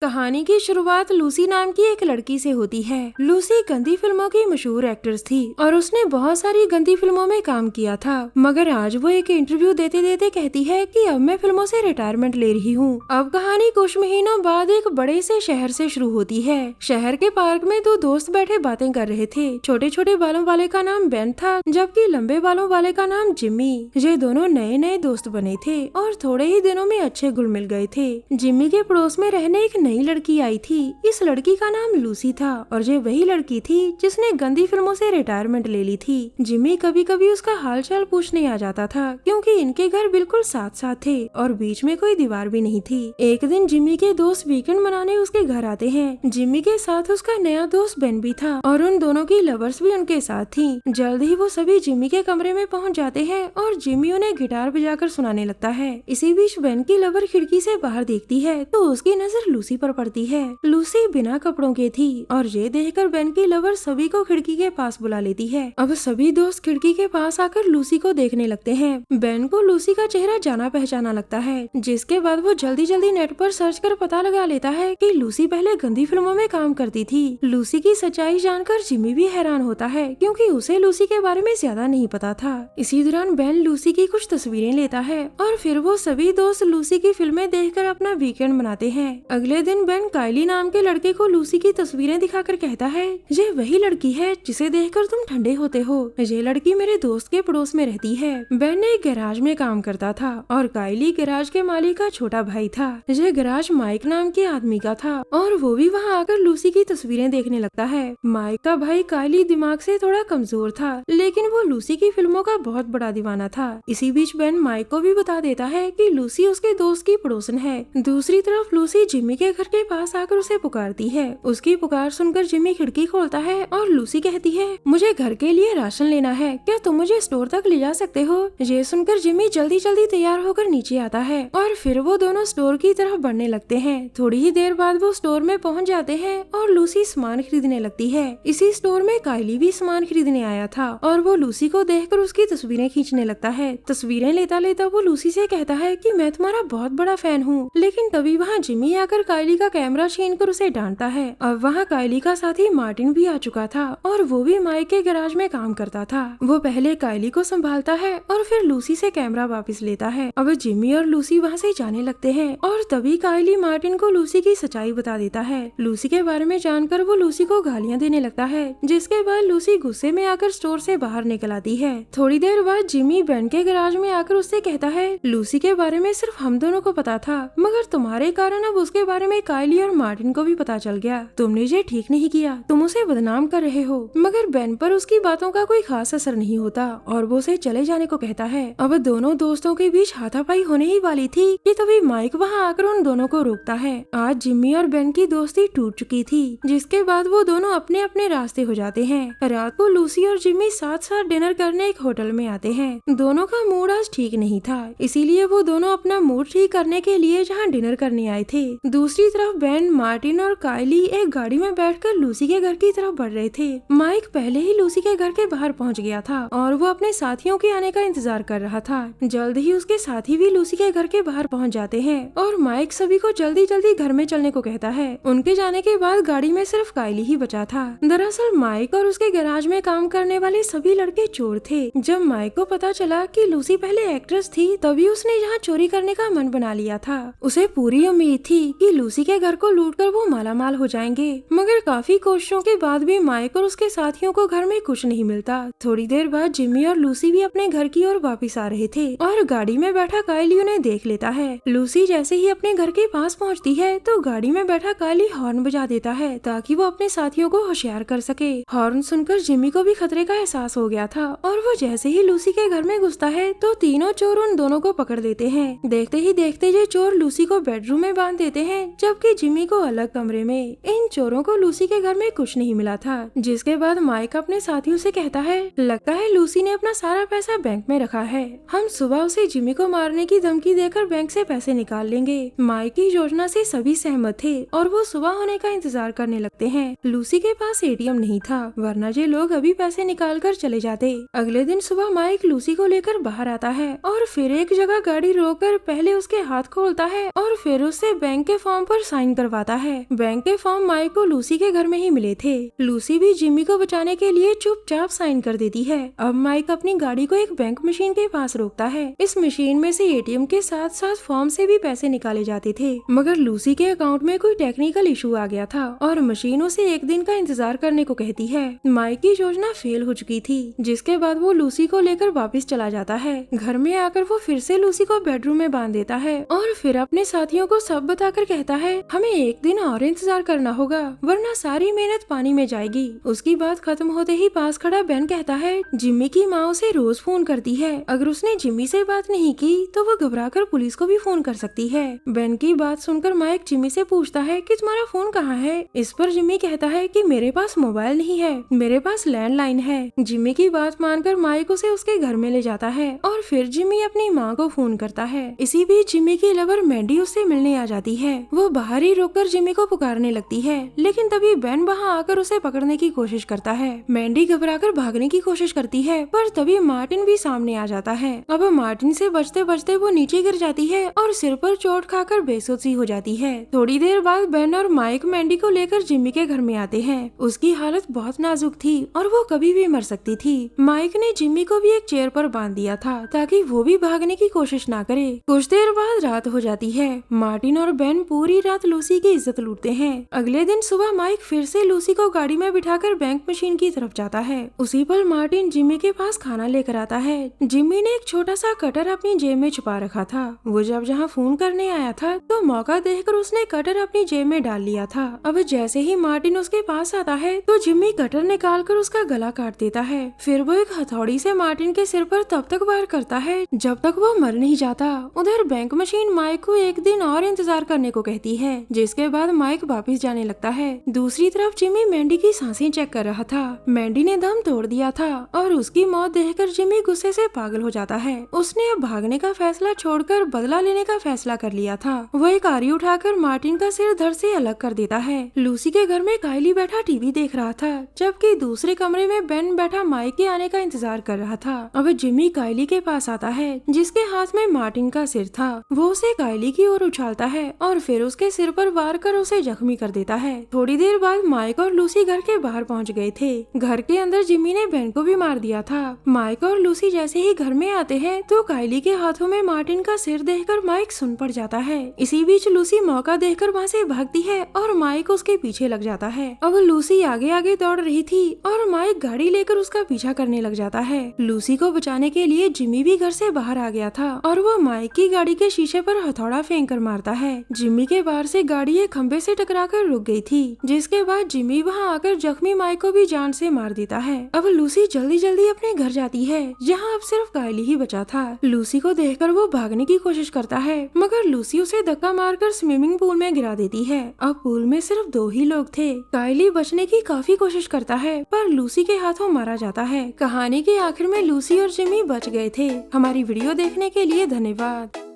कहानी की शुरुआत लूसी नाम की एक लड़की से होती है। लूसी गंदी फिल्मों की मशहूर एक्ट्रेस थी और उसने बहुत सारी गंदी फिल्मों में काम किया था, मगर आज वो एक इंटरव्यू देते देते कहती है कि अब मैं फिल्मों से रिटायरमेंट ले रही हूँ। अब कहानी कुछ महीनों बाद एक बड़े से शहर से शुरू होती है। शहर के पार्क में दो दोस्त बैठे बातें कर रहे थे। छोटे छोटे बालों वाले का नाम बेन था, जबकि लंबे बालों वाले का नाम जिम्मी। ये दोनों नए नए दोस्त बने थे और थोड़े ही दिनों में अच्छे घुल मिल गए थे। जिम्मी के पड़ोस में रहने एक नई लड़की आई थी। इस लड़की का नाम लूसी था और ये वही लड़की थी जिसने गंदी फिल्मों से रिटायरमेंट ले ली थी। जिम्मी कभी कभी उसका हालचाल पूछने आ जाता था, क्योंकि इनके घर बिल्कुल साथ साथ थे और बीच में कोई दीवार भी नहीं थी। एक दिन जिम्मी के दोस्त वीकेंड मनाने उसके घर आते हैं। जिम्मी के साथ उसका नया दोस्त बेन भी था और उन दोनों की लवर्स भी उनके साथ थी। जल्द ही वो सभी जिम्मी के कमरे में पहुंच जाते हैं और जिम्मी उन्हें गिटार बजाकर सुनाने लगता है। इसी बीच बेन की लवर खिड़की से बाहर देखती है तो उसकी नजर लूसी पर पड़ती है। लूसी बिना कपड़ों के थी और ये देखकर बेन की लवर सभी को खिड़की के पास बुला लेती है। अब सभी दोस्त खिड़की के पास आकर लूसी को देखने लगते हैं। बेन को लूसी का चेहरा जाना पहचाना लगता है, जिसके बाद वो जल्दी जल्दी नेट पर सर्च कर पता लगा लेता है कि लूसी पहले गंदी फिल्मों में काम करती थी। लूसी की सच्चाई जानकर जिम्मी भी हैरान होता है, क्योंकि उसे लूसी के बारे में ज्यादा नहीं पता था। इसी दौरान बेन लूसी की कुछ तस्वीरें लेता है और फिर वो सभी दोस्त लूसी की फिल्में देखकर अपना वीकेंड मनाते हैं। अगले दिन बेन काइली नाम के लड़के को लूसी की तस्वीरें दिखाकर कहता है, ये वही लड़की है जिसे देखकर तुम ठंडे होते हो। ये लड़की मेरे दोस्त के पड़ोस में रहती है। बेन एक गैराज में काम करता था और काइली गैराज के मालिक का छोटा भाई था। ये गैराज माइक नाम के आदमी का था और वो भी वहाँ आकर लूसी की तस्वीरें देखने लगता है। माइक का भाई काइली दिमाग से थोड़ा कमजोर था, लेकिन वो लूसी की फिल्मों का बहुत बड़ा दीवाना था। इसी बीच बेन माइक को भी बता देता है कि लूसी उसके दोस्त की पड़ोसन है। दूसरी तरफ लूसी जिम्मी के घर के पास आकर उसे पुकारती है। उसकी पुकार सुनकर जिम्मी खिड़की खोलता है और लूसी कहती है, मुझे घर के लिए राशन लेना है, क्या तुम मुझे स्टोर तक ले जा सकते हो? ये सुनकर जिम्मी जल्दी जल्दी तैयार होकर नीचे आता है और फिर वो दोनों स्टोर की तरफ बढ़ने लगते हैं। थोड़ी ही देर बाद वो स्टोर में पहुंच जाते हैं और लूसी सामान खरीदने लगती है। इसी स्टोर में काइली भी सामान खरीदने आया था और वो लूसी को देखकर उसकी तस्वीरें खींचने लगता है। तस्वीरें लेता लेता वो लूसी से कहता है कि मैं तुम्हारा बहुत बड़ा फैन हूँ। लेकिन तभी वहाँ जिम्मी आकर काइली का कैमरा छीन कर उसे डांटता है। अब वहाँ काइली का साथी मार्टिन भी आ चुका था और वो भी माइक के गैराज में काम करता था। वो पहले काइली को संभालता है और फिर लूसी से कैमरा वापस लेता है। अब जिम्मी और लूसी वहाँ से जाने लगते हैं और तभी काइली मार्टिन को लूसी की सच्चाई बता देता है। लूसी के बारे में जानकर वो लूसी को गालियाँ देने लगता है, जिसके बाद लूसी गुस्से में आकर स्टोर से बाहर निकल आती है। थोड़ी देर बाद जिम्मी बेन के गैराज में आकर उससे कहता है, लूसी के बारे में सिर्फ हम दोनों को पता था, मगर तुम्हारे कारण अब उसके बारे में काइली और मार्टिन को भी पता चल गया। तुमने ये ठीक नहीं किया, तुम उसे बदनाम कर रहे हो। मगर बेन पर उसकी बातों का कोई खास असर नहीं होता और वो उसे चले जाने को कहता है। अब दोनों दोस्तों के बीच हाथापाई होने ही वाली थी कि तभी माइक वहाँ आकर उन दोनों को रोकता है। आज जिम्मी और बेन की दोस्ती टूट चुकी थी, जिसके बाद वो दोनों अपने अपने रास्ते हो जाते हैं। रात को लूसी और जिम्मी साथ साथ डिनर करने एक होटल में आते हैं। दोनों का मूड आज ठीक नहीं था, इसीलिए वो दोनों अपना मूड ठीक करने के लिए जहाँ डिनर करने आए थे। दूसरी तरफ बेन, मार्टिन और काइली एक गाड़ी में बैठकर लूसी के घर की तरफ बढ़ रहे थे। माइक पहले ही लूसी के घर के बाहर पहुंच गया था और वो अपने साथियों के आने का इंतजार कर रहा था। जल्द ही उसके साथी भी लूसी के घर के बाहर पहुंच जाते हैं और माइक सभी को जल्दी जल्दी घर में चलने को कहता है। उनके जाने के बाद गाड़ी में सिर्फ काइली ही बचा था। दरअसल माइक और उसके गैराज में काम करने वाले सभी लड़के चोर थे। जब माइक को पता चला कि लूसी पहले एक्ट्रेस थी, तभी उसने यहाँ चोरी करने का मन बना लिया था। उसे पूरी उम्मीद थी कि लूसी के घर को लूटकर वो मालामाल हो जाएंगे, मगर काफी कोशिशों के बाद भी माइक और उसके साथियों को घर में कुछ नहीं मिलता। थोड़ी देर बाद जिम्मी और लूसी भी अपने घर की ओर वापस आ रहे थे और गाड़ी में बैठा काइली उन्हें देख लेता है। लूसी जैसे ही अपने घर के पास पहुंचती है तो गाड़ी में बैठा काइली हॉर्न बजा देता है ताकि वो अपने साथियों को होशियार कर सके। हॉर्न सुनकर जिम्मी को भी खतरे का एहसास हो गया था और वो जैसे ही लूसी के घर में घुसता है तो तीनों चोर उन दोनों को पकड़ लेते हैं। देखते ही देखते ये चोर लूसी को बेडरूम में बांध देते हैं, जबकि जिम्मी को अलग कमरे में। इन चोरों को लूसी के घर में कुछ नहीं मिला था, जिसके बाद माइक अपने साथियों से कहता है, लगता है लूसी ने अपना सारा पैसा बैंक में रखा है। हम सुबह उसे जिम्मी को मारने की धमकी देकर बैंक से पैसे निकाल लेंगे। माइक की योजना से सभी सहमत थे और वो सुबह होने का इंतजार करने लगते हैं। लूसी के पास एटीएम नहीं था, वरना ये लोग अभी पैसे निकाल कर चले जाते। अगले दिन सुबह माइक लूसी को लेकर बाहर आता है और फिर एक जगह गाड़ी रोककर पहले उसके हाथ खोलता है और फिर उससे बैंक के फॉर्म पर साइन करवाता है। बैंक के फॉर्म माइक को लूसी के घर में ही मिले थे। लूसी भी जिमी को बचाने के लिए चुपचाप साइन कर देती है। अब माइक अपनी गाड़ी को एक बैंक मशीन के पास रोकता है। इस मशीन में से एटीएम के साथ साथ फॉर्म से भी पैसे निकाले जाते थे, मगर लूसी के अकाउंट में कोई टेक्निकल इशू आ गया था और मशीन उसे एक दिन का इंतजार करने को कहती है। माइक की योजना फेल हो चुकी थी, जिसके बाद वो लूसी को लेकर वापस चला जाता है। घर में आकर वो फिर से लूसी को बेडरूम में बांध देता है और फिर अपने साथियों को सब बताकर कहता है, हमें एक दिन और इंतजार करना होगा वरना सारी मेहनत पानी में जाएगी। उसकी बात खत्म होते ही पास खड़ा बेन कहता है, जिम्मी की माँ उसे रोज फोन करती है, अगर उसने जिम्मी से बात नहीं की तो वो घबराकर पुलिस को भी फोन कर सकती है। बेन की बात सुनकर माइक जिम्मी से पूछता है कि तुम्हारा फोन कहाँ है। इस पर जिम्मी कहता है कि मेरे पास मोबाइल नहीं है, मेरे पास लैंडलाइन है। जिम्मी की बात मानकर माइक उसे उसके घर में ले जाता है और फिर जिम्मी अपनी माँ को फोन करता है। इसी बीच जिम्मी की लवर मैंडी उससे मिलने आ जाती है। वो बाहर ही रोककर जिम्मी को पुकारने लगती है, लेकिन तभी बेन वहाँ आकर उसे पकड़ने की कोशिश करता है। मैंडी घबराकर भागने की कोशिश करती है, पर तभी मार्टिन भी सामने आ जाता है। अब मार्टिन से बचते बचते वो नीचे गिर जाती है और सिर पर चोट खाकर बेसुध सी हो जाती है। थोड़ी देर बाद बेन और माइक मैंडी को लेकर जिम्मी के घर में आते हैं। उसकी हालत बहुत नाजुक थी और वो कभी भी मर सकती थी। माइक ने जिम्मी को भी एक चेयर पर बांध दिया था ताकि वो भी भागने की कोशिश ना करे। कुछ देर बाद रात हो जाती है। मार्टिन और बेन पूरी रात लूसी की इज्जत लूटते हैं। अगले दिन सुबह माइक फिर से लूसी को गाड़ी में बिठाकर बैंक मशीन की तरफ जाता है। उसी पल मार्टिन जिम्मी के पास खाना लेकर आता है। जिम्मी ने एक छोटा सा कटर अपनी जेब में छुपा रखा था। वो जब जहाँ फोन करने आया था तो मौका देखकर उसने कटर अपनी जेब में डाल लिया था। अब जैसे ही मार्टिन उसके पास आता है तो जिम्मी कटर निकालकर उसका गला काट देता है। फिर वो एक हथौड़ी से मार्टिन के सिर पर तब तक वार करता है जब तक वो मर नहीं जाता। उधर बैंक मशीन माइक को एक दिन और इंतजार करने को कहती है, जिसके बाद माइक वापस जाने लगता है। दूसरी तरफ जिम्मी मैंडी की सांसें चेक कर रहा था। मैंडी ने दम तोड़ दिया था और उसकी मौत देखकर जिम्मी गुस्से से पागल हो जाता है। उसने अब भागने का फैसला छोड़कर बदला लेने का फैसला कर लिया था। वो एक आरी उठाकर मार्टिन का सिर धड़ से अलग कर देता है। लूसी के घर में काइली बैठा टीवी देख रहा था, जबकि दूसरे कमरे में बेन बैठा माइक के आने का इंतजार कर रहा था। अब जिम्मी काइली के पास आता है, जिसके हाथ में मार्टिन का सिर था। वो उसे काइली की ओर उछालता है और फिर उसके सिर पर वार कर उसे जख्मी कर देता है। थोड़ी देर बाद माइक और लूसी घर के बाहर पहुंच गए थे। घर के अंदर जिम्मी ने बेन को भी मार दिया था। माइक और लूसी जैसे ही घर में आते हैं तो काइली के हाथों में मार्टिन का सिर देखकर माइक सुन पड़ जाता है। इसी बीच लूसी मौका देखकर वहाँ से भागती है और माइक उसके पीछे लग जाता है। अब लूसी आगे आगे दौड़ रही थी और माइक गाड़ी लेकर उसका पीछा करने लग जाता है। लूसी को बचाने के लिए जिम्मी भी घर से बाहर आ गया था और वो माइक की गाड़ी के शीशे पर हथौड़ा फेंक कर मारता है। जिम्मी के बाहर से गाड़ी एक खंबे से टकराकर रुक गई थी, जिसके बाद जिम्मी वहाँ आकर जख्मी माइक को भी जान से मार देता है। अब लूसी जल्दी जल्दी अपने घर जाती है, जहाँ अब सिर्फ काइली ही बचा था। लूसी को देखकर वो भागने की कोशिश करता है, मगर लूसी उसे धक्का मारकर स्विमिंग पूल में गिरा देती है। अब पूल में सिर्फ 2 ही लोग थे। काइली बचने की काफी कोशिश करता है, पर लूसी के हाथों मारा जाता है। कहानी के आखिर में लूसी और जिम्मी बच गए थे। हमारी वीडियो देखने के लिए धन्यवाद।